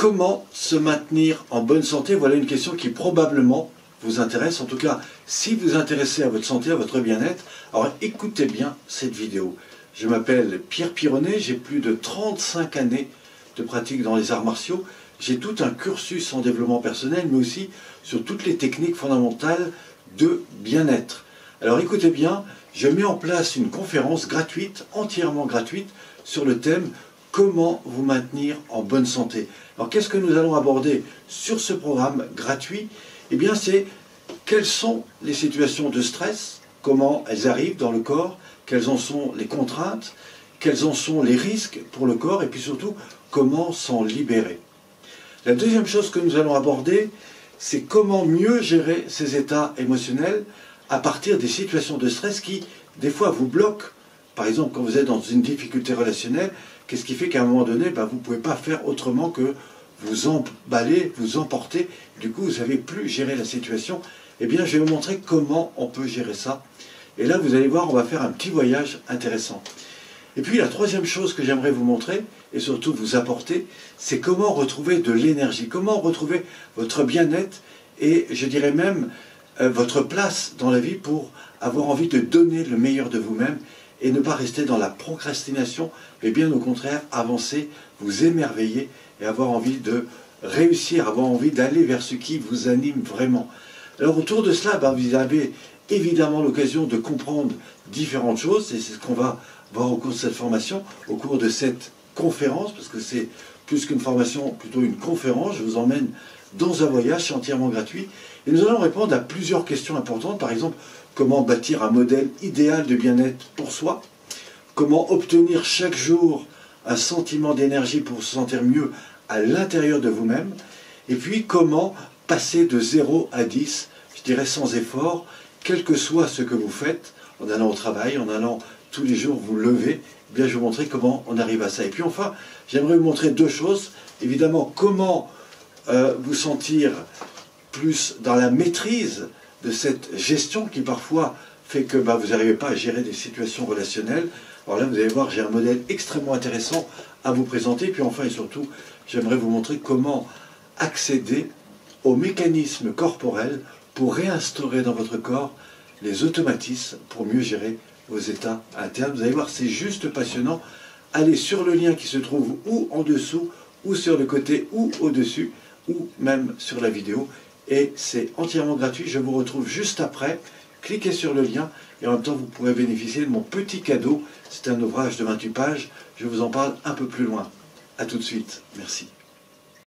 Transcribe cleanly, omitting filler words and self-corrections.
Comment se maintenir en bonne santé? Voilà une question qui probablement vous intéresse. En tout cas, si vous vous intéressez à votre santé, à votre bien-être, alors écoutez bien cette vidéo. Je m'appelle Pierre Pironnet, j'ai plus de 35 années de pratique dans les arts martiaux. J'ai tout un cursus en développement personnel, mais aussi sur toutes les techniques fondamentales de bien-être. Alors écoutez bien, je mets en place une conférence gratuite, entièrement gratuite, sur le thème « Comment vous maintenir en bonne santé ». Alors qu'est-ce que nous allons aborder sur ce programme gratuit? Eh bien c'est quelles sont les situations de stress, comment elles arrivent dans le corps, quelles en sont les contraintes, quels en sont les risques pour le corps, et puis surtout, comment s'en libérer. La deuxième chose que nous allons aborder, c'est comment mieux gérer ces états émotionnels à partir des situations de stress qui, des fois, vous bloquent. Par exemple, quand vous êtes dans une difficulté relationnelle, qu'est-ce qui fait qu'à un moment donné, vous ne pouvez pas faire autrement que vous emballer, vous emporter, du coup, vous ne savez plus gérer la situation. Eh bien, je vais vous montrer comment on peut gérer ça. Et là, vous allez voir, on va faire un petit voyage intéressant. Et puis, la troisième chose que j'aimerais vous montrer, et surtout vous apporter, c'est comment retrouver de l'énergie, comment retrouver votre bien-être et, je dirais même, votre place dans la vie pour avoir envie de donner le meilleur de vous-même et ne pas rester dans la procrastination, mais bien au contraire, avancer, vous émerveiller et avoir envie de réussir, avoir envie d'aller vers ce qui vous anime vraiment. Alors autour de cela, vous avez évidemment l'occasion de comprendre différentes choses, et c'est ce qu'on va voir au cours de cette formation, au cours de cette conférence, parce que c'est plus qu'une formation, plutôt une conférence. Je vous emmène dans un voyage, c'est entièrement gratuit, et nous allons répondre à plusieurs questions importantes. Par exemple, comment bâtir un modèle idéal de bien-être pour soi, comment obtenir chaque jour un sentiment d'énergie pour se sentir mieux à l'intérieur de vous-même, et puis comment passer de 0 à 10, je dirais sans effort, quel que soit ce que vous faites, en allant au travail, en allant tous les jours vous lever, eh bien je vais vous montrer comment on arrive à ça. Et puis enfin, j'aimerais vous montrer deux choses. Évidemment, comment vous sentir plus dans la maîtrise de cette gestion qui parfois fait que vous n'arrivez pas à gérer des situations relationnelles. Alors là, vous allez voir, j'ai un modèle extrêmement intéressant à vous présenter. Puis enfin et surtout, j'aimerais vous montrer comment accéder aux mécanismes corporels pour réinstaurer dans votre corps les automatismes pour mieux gérer vos états internes. Vous allez voir, c'est juste passionnant. Allez sur le lien qui se trouve ou en dessous, ou sur le côté, ou au-dessus, ou même sur la vidéo. Et c'est entièrement gratuit. Je vous retrouve juste après. Cliquez sur le lien et en même temps, vous pourrez bénéficier de mon petit cadeau. C'est un ouvrage de 28 pages. Je vous en parle un peu plus loin. A tout de suite. Merci.